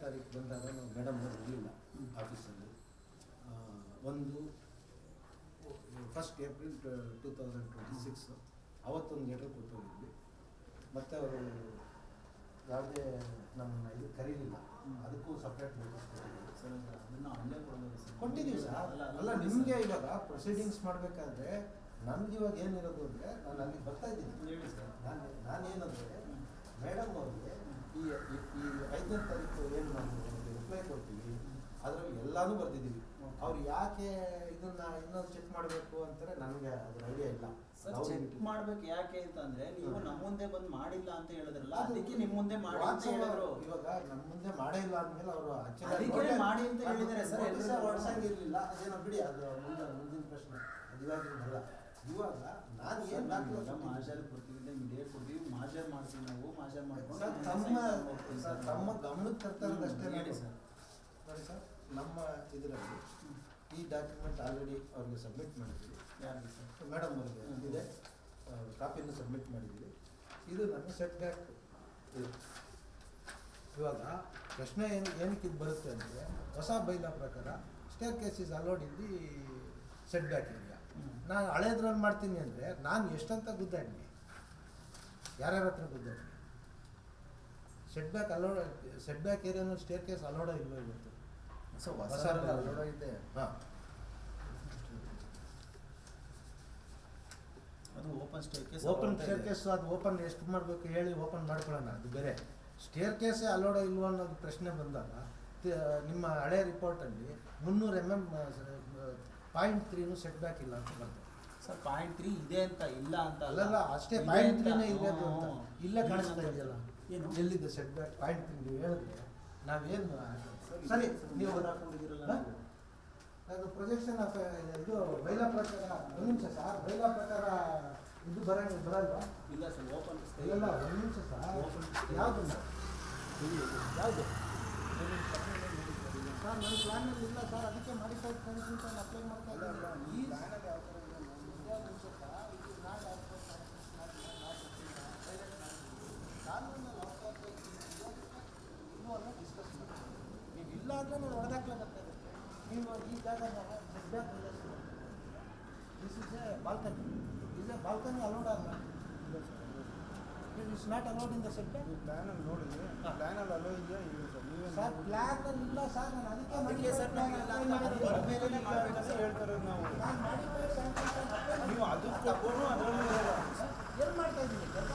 ತಾರೀಕು ಬಂದಾಗ ನಾವು ಮೇಡಮ್ ಅವರು ಇರಲಿಲ್ಲ ಆಫೀಸಲ್ಲಿ. ಒಂದು 1st April 2026 ಅವತ್ತೊಂದು ಲೆಟರ್ ಕೊಟ್ಟು ಹೋಗಿದ್ವಿ. ಮತ್ತು ಅವರು ಯಾವುದೇ ನಮ್ಮನ್ನು ಇದು ಕರೀಲಿಲ್ಲ, ಅದಕ್ಕೂ ಸಪ್ರೇಟ್ ನೋಟಿಸ್ ಕೊಟ್ಟಿದ್ದೀವಿ ಸರ್. ಅದನ್ನು ಅಲ್ಲೇ ಕೊಡೋದು ಸರ್, ಕೊಟ್ಟಿದ್ದೀವಿ ಸರ್. ಅಲ್ಲ ನಿಮಗೆ ಇವಾಗ ಪ್ರೊಸೀಡಿಂಗ್ಸ್ ಮಾಡಬೇಕಾದ್ರೆ ನಮ್ಗೆ ಇವಾಗ ಏನಿರೋದು ಅಂದರೆ, ನಾನು ಅಲ್ಲಿಗೆ ಬರ್ತಾ ಇದ್ದೀನಿ ಹೇಳಿ ಸರ್. ನಾನೇನಂದರೆ ಮೇಡಮ್ ಅವ್ರಿಗೆ ಈ 5ನೇ ತಾರೀಕು ಏನು ನಾವು ರಿಪ್ಲೈ ಕೊಡ್ತೀವಿ ಅದರಲ್ಲಿ ಎಲ್ಲನೂ ಬರ್ತಿದ್ದೀವಿ. ಅವ್ರು ಯಾಕೆ ಇದನ್ನ ಇನ್ನೊಂದು ಚೆಕ್ ಮಾಡಬೇಕು ಅಂತಾರೆ, ನನಗೆ ಅದ್ರ ಐಡಿಯಾ ಇಲ್ಲ ಸರ್. ಚೆಕ್ ಮಾಡ್ಬೇಕು ಯಾಕೆ ಅಂತಂದ್ರೆ, ನೀವು ನಮ್ಮ ಮುಂದೆ ಬಂದು ಮಾಡಿಲ್ಲ ಅಂತ ಹೇಳಿದ್ರಲ್ಲ, ಅದಕ್ಕೆ ನಿಮ್ಮ ಮುಂದೆ ಮಾಡಿ ಅಂತ ಹೇಳಿದ್ರು. ಇವಾಗ ನಮ್ಮ ಮುಂದೆ ಮಾಡೇ ಇಲ್ಲ ಅಂದ್ಮೇಲೆ ಅವರು ಅದಕ್ಕೆ ಮಾಡಿ ಅಂತ ಹೇಳಿದ್ದಾರೆ ಸರ್. ಹೊಡ್ಸಂಗಿರ್ಲಿಲ್ಲ, ಅದೇನೋ ಬಿಡಿ, ಅದು ಮುಂದಿನ ಪ್ರಶ್ನೆ, ಅದು ಇವಾಗಿಲ್ಲ. ಇವಾಗ ನಾನು ಏನು ಮಾಜರ್ ಕೊಡ್ತೀವಿ, ಮಿಡಿಯೇಟ್ ಕೊಡ್ತೀವಿ, ಮಾಜರ್ ಮಾಡ್ತೀವಿ, ನಾವು ಮಾಜರ್ ಮಾಡ್ಕೊಂಡು ತಮ್ಮ ಗಮನಕ್ಕೆ ತರ್ತಾರದಷ್ಟೇ. ಹೇಳಿ ಸರ್. ನೋಡಿ ಸರ್, ನಮ್ಮ ಇದರಲ್ಲಿ ಈ ಡಾಕ್ಯುಮೆಂಟ್ ಆಲ್ರೆಡಿ ಅವ್ರಿಗೆ ಸಬ್ಮಿಟ್ ಮಾಡಿದ್ದೀವಿ. ಯಾರಿಗೆ ಸರ್? ಮೇಡಮ್ ಅವ್ರಿಗೆ ಇದೆ, ಕಾಪಿಯನ್ನು ಸಬ್ಮಿಟ್ ಮಾಡಿದ್ದೀವಿ. ಇದು ನಮ್ಮ ಸೆಟ್ ಬ್ಯಾಕ್. ಇವಾಗ ಪ್ರಶ್ನೆ ಏನಕ್ಕೆ ಇದು ಬರುತ್ತೆ ಅಂದರೆ, ಹೊಸ ಬೈಲಾ ಪ್ರಕಾರ stair case is allowed in the set back area. ನಾನು ಹಳೇದ್ರಲ್ಲಿ ಮಾಡ್ತೀನಿ ಅಂದರೆ ನಾನು ಎಷ್ಟಂತ ಗುದ್ದಾಡಿ, ಯಾರ್ಯಾರ ಹತ್ರ ಗುದ್ದಾಡಿ. ಸೆಟ್ ಬ್ಯಾಕ್ ಏರಿಯಾನಲ್ಲಿ ಸ್ಟೇರ್ ಕೇಸ್ ಅಲೋಡ ಇಲ್ವೋ ಇವತ್ತು? ಹೊಸ ಅಲೋಡ ಇದೆ. ಹಾಂ, ಅದು ಓಪನ್ ಸ್ಟೇರ್ ಕೇಸ್. ಅದು ಓಪನ್ ಎಷ್ಟು ಮಾಡಬೇಕು ಹೇಳಿ, ಓಪನ್ ಮಾಡ್ಕೊಳ್ಳೋಣ, ಅದು ಬೇರೆ. ಸ್ಟೇರ್ ಕೇಸೇ ಅಲೋಡ ಇಲ್ವೋ ಅನ್ನೋದು ಪ್ರಶ್ನೆ ಬಂದಾಗ ನಿಮ್ಮ ಹಳೆ ರಿಪೋರ್ಟಲ್ಲಿ 300 mm 0.3 ಸೆಟ್ ಬ್ಯಾಕ್ ಇಲ್ಲ ಅಂತ ಬರ್ತದೆ ಸರ್. 0.3 ಇದೆ ಅಂತ ಇಲ್ಲ ಅಂತ ಅಲ್ಲಲ್ಲ, ಅಷ್ಟೇ 0.3 ಇದೆ ಅಂತ ಇಲ್ಲೇ ಕಾಣಿಸ್ತಾ ಇದೆಯಲ್ಲ. ಏನು ಎಲ್ಲಿದೆ ಸೆಟ್ ಬ್ಯಾಕ್ 0.3? ನೀವು ಹೇಳಿದ್ರೆ ನಾವೇನು ಸರಿ, ನೀವು ಹಾಕೊಂಡಿದ್ದೀರಲ್ಲ. ಅದು ಪ್ರೊಜೆಕ್ಷನ್ ಆಫ್ ಇದು ಬೈಲಾ ಪ್ರಕಾರ. ಒಂದು ನಿಮಿಷ ಸರ್, ಬೈಲಾ ಪ್ರಕಾರ ಇದು ಬರಲ್ವಾ? ಇಲ್ಲ ಸರ್, ಓಪನ್ ಇಲ್ಲ, ಒಂದು ನಿಮಿಷ ಸರ್. ಯಾವುದು ಯಾವುದು ಸರ್? ನನ್ನ ಪ್ಲ್ಯಾನಲ್ಲಿ ಇಲ್ಲ ಸರ್, ಅದಕ್ಕೆ ಮಾಡಿಫೈಡ್ ಕಂಡೀಷನ್ಸ್ ಅಪ್ಲೈ ಮಾಡ್ತಾ ಇಲ್ಲ. ಈ ಪ್ಲ್ಯಾನಲ್ಲಿ ಯಾವ ಥರ ಇದೆ ನಿಮಿಷ ಸರ್, ಇದು ಇನ್ನೂ ಅಲ್ಲ ಡಿಸ್ಕಸ್ ಮಾಡಿ. ನೀವು ಇಲ್ಲ ಅಂದರೆ ನಾನು ಹೊಡೆದಾಕ್ಲಾಗತ್ತೆ. ನೀವು ಈ ಜಾಗ this is a balcony. Is a balcony allowed ಅಲ್ಲ? It's not allowed in the set back. ಪ್ಲ್ಯಾನಲ್ಲಿ ನೋಡಿದ್ರೆ ಪ್ಲ್ಯಾನಲ್ಲಿ ಅಲೋ ಇದೆಯಾ ಇಲ್ಲ ಸರ್? ನೀವೇ ಸರ್ ಪ್ಲ್ಯಾನಲ್ಲಿ ಇಲ್ಲ ಸರ್, ನಾನು ಅದಕ್ಕೆ ಸರ್ ಹೇಳ್ತಾರೆ ನಾವು. ನೀವು ಅದು ಕೊಟ್ಟರು ಅದರಲ್ಲೂ ಇರಲ್ಲ ಏನು ಮಾಡ್ತಾ ಇದ್ದೀನಿ ಸರ್.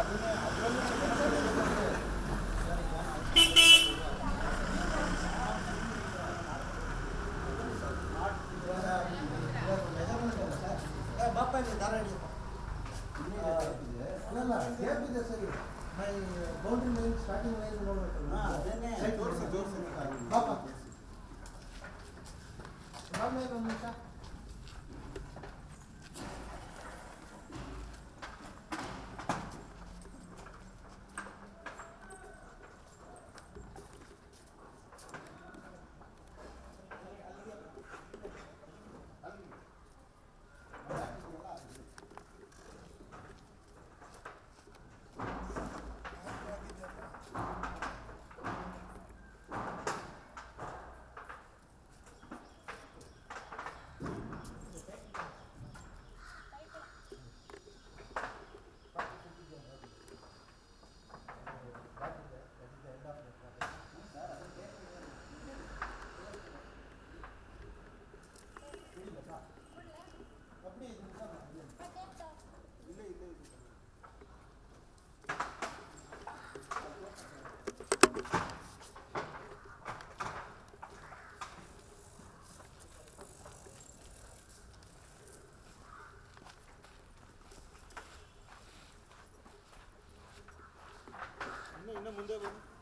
ಅದರಲ್ಲೂ ಬಾಪ ಧಾರಾಡಿ ಅಲ್ಲಲ್ಲ ಹೇಗಿದೆ ಸರಿ. My boundary line starting line ನೋಡ್ಬೇಕಲ್ಲ. ಬಾಪ ಒಂದು ನಿಮಿಷ.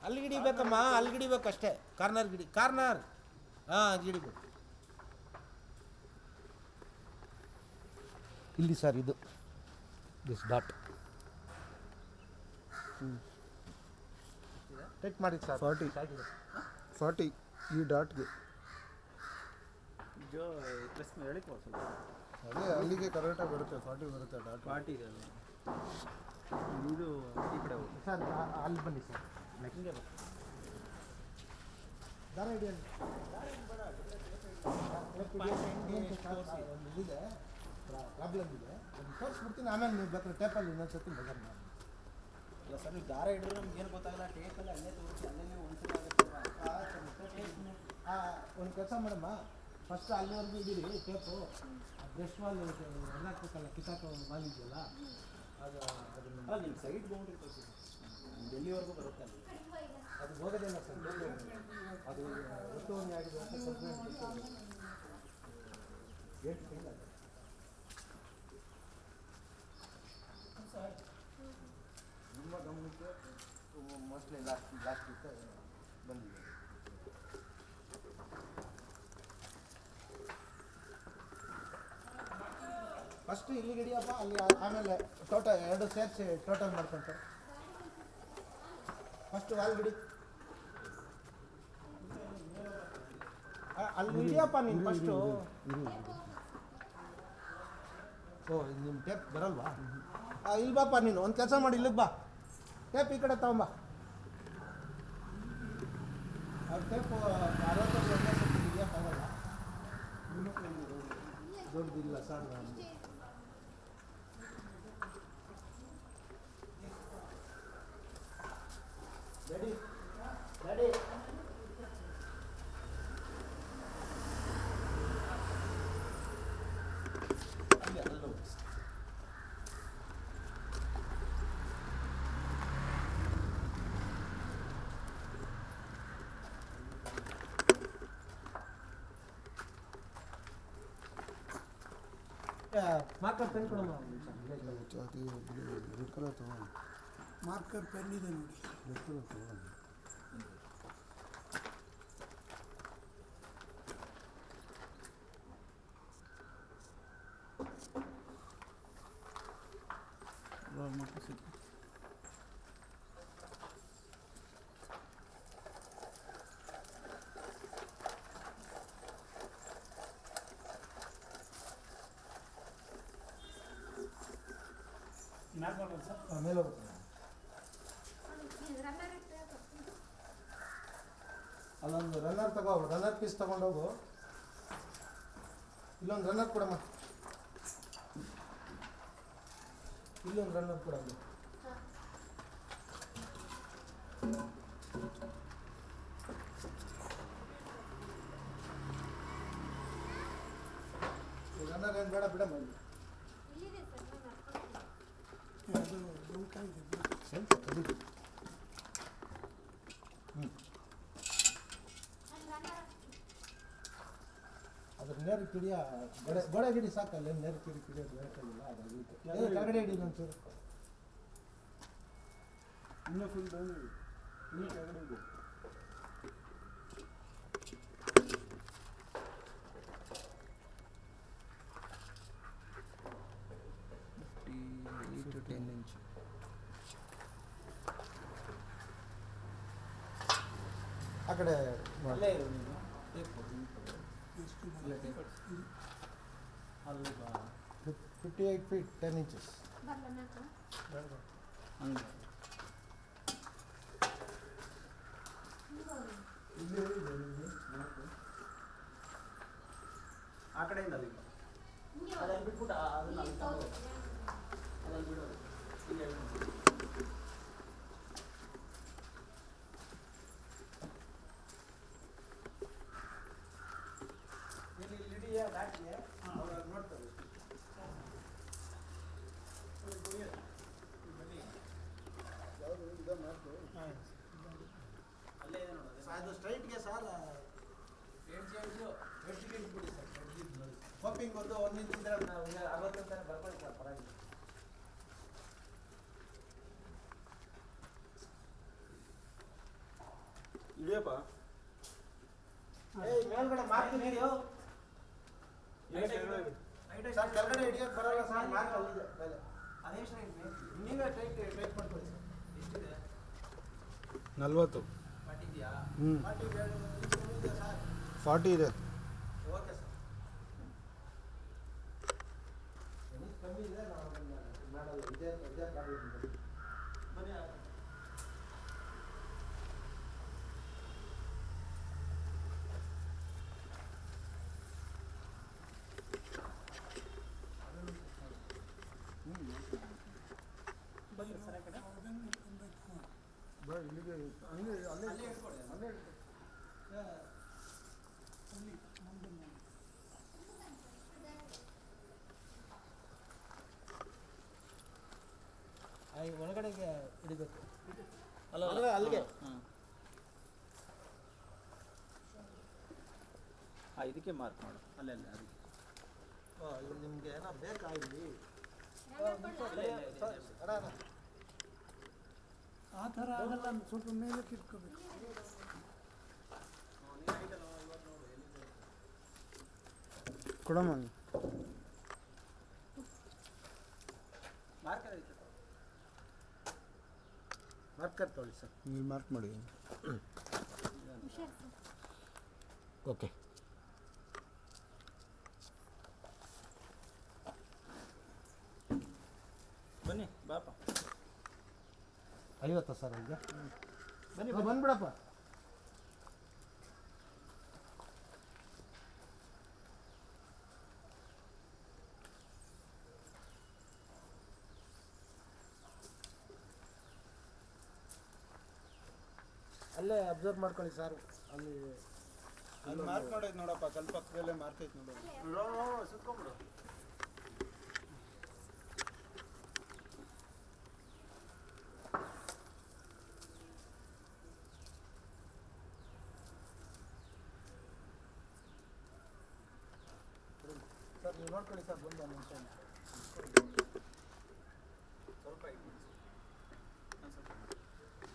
ಅಲ್ಲಿ ಗಿಡಿಬೇಕಮ್ಮ, ಅಲ್ಲಿ ಗಿಡಿಬೇಕು ಅಷ್ಟೇ. ಕಾರ್ನರ್ ಗಿಡಿ, ಕಾರ್ನರ್. ಹಾಂ, ಗಿಡಿಬೇಕು ಇಲ್ಲಿ ಸರ್. ಇದು ದಿಸ್ ಡಾಟ್ ಟೆಕ್ ಮಾಡಿ ಸರ್. 40 ಈ ಡಾಟ್ಗೆ ಅದೇ ಅಲ್ಲಿಗೆ ಕರೆಕ್ಟಾಗಿ ಬರುತ್ತೆ. 40 ಬರುತ್ತೆ ಡಾಟ್. 40 ಇದೆ ಇದು ಈ ಕಡೆ ಹೋಗಿ ಸರ್. ಅಲ್ಲಿ ಬನ್ನಿ ಸರ್. ದಾರ ಹಿಡಿಯಲ್ಲ ಒಂದು ಇದಿದೆ ಪ್ರಾಬ್ಲಮ್ ಇದೆ ಅದು ತೋರಿಸ್ಬಿಡ್ತೀನಿ, ಆಮೇಲೆ ನೀವು ಬೇಕಾದ್ರೆ ಟೇಪಲ್ಲಿ ಇನ್ನೊಂದ್ಸತಿ ಮೆಜರ್ ಮಾಡಿ. ಇಲ್ಲ ಸರ್, ನೀವು ದಾರ ಹಿಡಿದ್ರೆ ನಮ್ಗೆ ಏನು ಗೊತ್ತಾಗಲ್ಲ, ಟೇಪಲ್ಲಿ ಅಲ್ಲೇ ತೋರಿಸಿ ಅಲ್ಲೇ ಒಂದು ಕೆಲಸ ಮಾಡಮ್ಮ, ಫಸ್ಟ್ ಅಲ್ಲಿವರೆಗೂ ಇಡೀರಿ ಟೇಪು, ಬ್ರಷ್ ವಾಲ್ ಎಲ್ಲ ಹಾಕ್ಬೇಕಲ್ಲ, ಕಿತ್ತಾಕೋ ವಾಲ್ ಇದೆಯಲ್ಲ ಅದು ಅದನ್ನು ಅಲ್ಲ ನಿಮ್ಮ ಸೈಡ್ ಬೌಂಡ್ರಿ ತೋರಿಸಿ, ಎಲ್ಲಿವರೆಗೂ ಬರುತ್ತೆ ಅಲ್ಲಿ. ಅದು ಹೋಗೋದಿಲ್ಲ ಸರ್, ಅದು ಒತ್ತುವರಿ ಆಗಿದೆ ಅಂತ ಕಂಪ್ಲೇಂಟ್ 8 ತಿಂಗಳು ನಿಮ್ಮ ಗಮನಕ್ಕೆ ಮೋಸ್ಟ್ಲಿ ಲಾಸ್ಟ್ ವೀಕ್ ಬಂದಿದೆ. ಫಸ್ಟ್ ಇಲ್ಲಿಗೆ ಹಿಡಿಯಪ್ಪ, ಅಲ್ಲಿ ಆಮೇಲೆ ಟೋಟಲ್ 2 ಸೇರಿಸಿ ಟೋಟಲ್ ಮಾಡ್ಕೊಂತಾರೆ. ಫಸ್ಟ್ ವಾಲ್ ಬಿಡಿ, ಅಲ್ಲಿ ಹಿಡಿಯಪ್ಪ ನೀನು ಫಸ್ಟು. ಓ ನಿಮ್ಮ ಟೇಪ್ ಬರಲ್ವಾ? ಇಲ್ಲಿ ಬಾಪ್ಪ, ನೀನು ಒಂದು ಕೆಲಸ ಮಾಡಿ, ಇಲ್ಲಿಗೆ ಬಾ, ಟೇಪ್ ಈ ಕಡೆ ತಗೊಂಬ. ಆ ಟೇಪ್ 60 ಹಿಡಿಯೋಕ್ಕಾಗಲ್ಲ, ದೊಡ್ಡದಿಲ್ಲ sir. Ready ready marker pen ಕೊಡಮ್ಮ. ಮಾರ್ಕರ್ ಪೆನ್ ಇದೆ ನೋಡಿ. ಮೇಲೆ ಹೋಗುತ್ತೆ. ಅಲ್ಲೊಂದು ರನ್ನರ್ ತಗೋ, ರನ್ನರ್ ಪೀಸ್ ತಗೊಂಡೋಗು. ಇಲ್ಲೊಂದು ರನ್ನರ್ ಕೊಡಮ್ಮ, ಇಲ್ಲೊಂದು ರನ್ನರ್ ಕೊಡಮ್ಮ. ರನ್ನರ್ ಏನು ಬೇಡ ಬಿಡಮ್ಮ. ಅದು ಬೇಕಾಗಿದೆ. ಅದ್ರ ನೇರ ಕಿಡಿಯ ಗೋಡೆ ಗಿಡಿ ಸಾಕಲ್ಲ, ನೇರ ಕಿಡಿಯೋದು ಬೇಕಾಗಿಲ್ಲ. ಅದು ಕೆಳಗಡೆ ಹಿಡಿ ಒಂಚೂರು. ಇನ್ನೂ ಫುಲ್ ಡೌನ್ ಇದೆ, ಇನ್ನೂ ಕೆಳಗಡೆ ಇದೆ. ಆ ಕಡೆ ಅಲ್ಲೇ ಇರು ನೀನು. ಎಷ್ಟು ಇಲ್ಲ ಟೇಪ್ ಅಲ್ಲಿ 58 feet 10 inches. ಹಂಗೆ ಆ ಕಡೆಯಿಂದ ಅಲ್ಲಿಗೆ ಅದಲ್ಲಿ ಬಿಟ್ಬಿಟ್ಟು ಅದನ್ನ ಅಲ್ಲಿ ತಗೊಂಡು ಅದಲ್ಲಿ ಬಿಡೋದು. ಇಲ್ಲಿ ಇಲ್ಲಿದೆಯಾ ದಾಟಿಗೆ ಅವ್ರು ನೋಡ್ತಾರೆ. ಅಲ್ಲೇ ಇದೆ ನೋಡೋದು. ಅದು ಸ್ಟ್ರೈಟ್ಗೆ ಸರ್ ಬಿಡಿ ಸರ್. ಹೋಪಿಂಗ್ ಒಂದು 1 ಇಂಚ್ ಇದ್ರೆ ನಾವು 60 ಅಂತಾನೆ ಬರ್ಕೊಳ್ಳಿ ಸರ್, ಪರವಾಗಿಲ್ಲ. ಇಳಿಯಪ್ಪ. ಮೇಲ್ಗಡೆ ಮಾರ್ಕ್ ಹಿಡಿಯೋ ಸರ್, ಕೆಳಗಡೆ ಹಿಡಿಯೋಕೆ ಬರಲ್ಲ ಸರ್, ಮಾರ್ಕ್ ಅಲ್ಲಿದೆ ಮೇಲೆ. ಅದೇ ಸ್ಟ್ರೈಟ್ ನೀವೇ ಟೈಟ್ ಮಾಡ್ಕೊಳ್ಳಿ ಸರ್. ಎಷ್ಟಿದೆ? 40. ಮಾಡಿದ್ಯಾ? 40 ಇದೆ. ಓಕೆ ಸರ್, ಕಮ್ಮಿ ಇದೆ, ನಾವು ಮಾಡಲ್ಲ. ಇದೇ ಪ್ರಾಬ್ಲಮ್. ಬನ್ನಿ. ಇಲ್ಲಿಗೆ ಹಂಗೆ ಅಲ್ಲೇ ಅಲ್ಲೇ ಇಟ್ಕೊಳ್ಳಿ. ಅಲ್ಲೇ ಒಳಗಡೆಗೆ ಹಿಡಿಬೇಕು. ಅಲ್ಲ ಅಲ್ಲಿಗೆ. ಇದಕ್ಕೆ ಮಾರ್ಕ್ ಮಾಡು ಅಲ್ಲೇ ಅದಕ್ಕೆ ಇದು ನಿಮಗೆ ಏನೋ ಬೇಕಾ ಇಲ್ಲಿ? ಆ ಥರ ಆಗಲ್ಲ, ಸ್ವಲ್ಪ ಮೇಲಕ್ಕೆ ಇಟ್ಕೋಬೇಕು. ಕೊಡಮ್ಮ ಮಾರ್ಕರ್ ಮಾರ್ಕರ್ ತೊಗೊಳ್ಳಿ ಸರ್. ನೀವು ಮಾರ್ಕ್ ಮಾಡಿ. ಓಕೆ. ಬನ್ನಿ ಬಾಪ 50 ಸರ್ ಈಗ ಬನ್ನಿ ಬಂದ್ಬಿಡಪ್ಪ. ಅಲ್ಲೇ ಅಬ್ಸರ್ವ್ ಮಾಡ್ಕೊಳ್ಳಿ ಸರ್. ಅಲ್ಲಿ ಅಲ್ಲಿ ಮಾರ್ಕ್ ಮಾಡೋದು ನೋಡಪ್ಪ, ಸ್ವಲ್ಪ ಪಕ್ಕದಲ್ಲೇ ಮಾರ್ಕ್ ಐತೆ ನೋಡು. ಸುತ್ಕೊಂಡ್ಬಿಡು. ಸರ್ ನೀವು ನೋಡ್ಕೊಳ್ಳಿ ಸರ್, ಬಂದು ನಿಮಿಷ ಸ್ವಲ್ಪ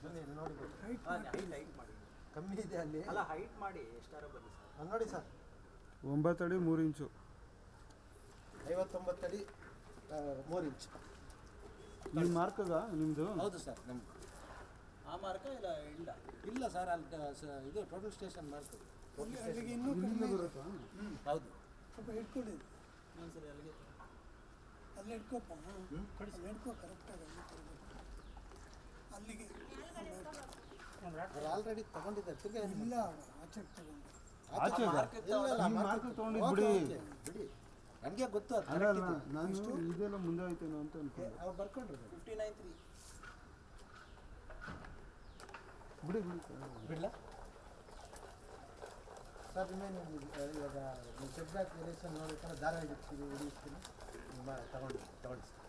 ಬನ್ನಿ ಇಲ್ಲಿ ನೋಡಿ. ಹೈಟ್ ಮಾಡಿ ಕಮ್ಮಿ ಇದೆ ಅಲ್ಲಿ. ಅಲ್ಲ ಹೈಟ್ ಮಾಡಿ ಎಷ್ಟಾರ ಬನ್ನಿ ಸರ್. ಅಲ್ಲಿ ನೋಡಿ ಸರ್, 9 ಅಡಿ 3 ಇಂಚು. 59 ಅಡಿ 3 ಇಂಚ್. ಈ ಮಾರ್ಕ್ಗ ನಿಮ್ಮದು? ಹೌದು ಸರ್ ನಮ್ದು. ಆ ಮಾರ್ಕ ಇಲ್ಲ ಇಲ್ಲ ಸರ್, ಅಲ್ಲಿ ಇದು ಟೋಟಲ್ ಸ್ಟೇಷನ್ ಮಾರ್ಕ್. ಇಲ್ಲಿಂದ ಬರುತ್ತಾ? ಹೌದು. ಸ್ವಲ್ಪ ಇಟ್ಕೊಳ್ಳಿ. ಇನ್ನೊಂದ್ಸರಿ ಅಲ್ಲಿಗೆ ಅಲ್ಲೇ ಇಟ್ಕೋಪ್ಪ. ಅಲ್ಲಿ ಇಟ್ಕೋ ಕರೆಕ್ಟಾಗಿ. ಅಲ್ಲಿಗೆ ಅವ್ರು ಆಲ್ರೆಡಿ ತಗೊಂಡಿದ್ದಾರೆ. ತಿರ್ಗಾ ಇಲ್ಲ, ಆಚೆಗೆ ತಗೊಂಡು. ಆಚೆ ಮಾರ್ಕ್ ತಗೊಂಡಿದ್ದು ಬಿಡಿ. ಬಿಡಿ, ನನಗೆ ಗೊತ್ತು ಅದು ಅಲ್ಲ correct ಅಲ್ಲ, ಇದೆ. ನಾನು ಇದೆಲ್ಲ ಮುಂದೆ ಆಯ್ತೇನೋ ಅಂತ ಅನ್ಕೊಂಡೆ. ಅವ್ರು ಬರ್ಕೊಂಡ್ರು 59.3 ಬಿಡಿ ಬಿಡಿ. ಬಿಡ್ಲ ಸರ್. ಇನ್ನೇನು ಇವಾಗ ಸೆಟ್ ಬ್ಯಾಕ್ ರಿಲೇಷನ್ ನೋಡ್ಬೇಕಾದ್ರೆ ದಾರ ಹಿಡಿಸ್ತೀನಿ ತಗೊಂಡು ಸರ್.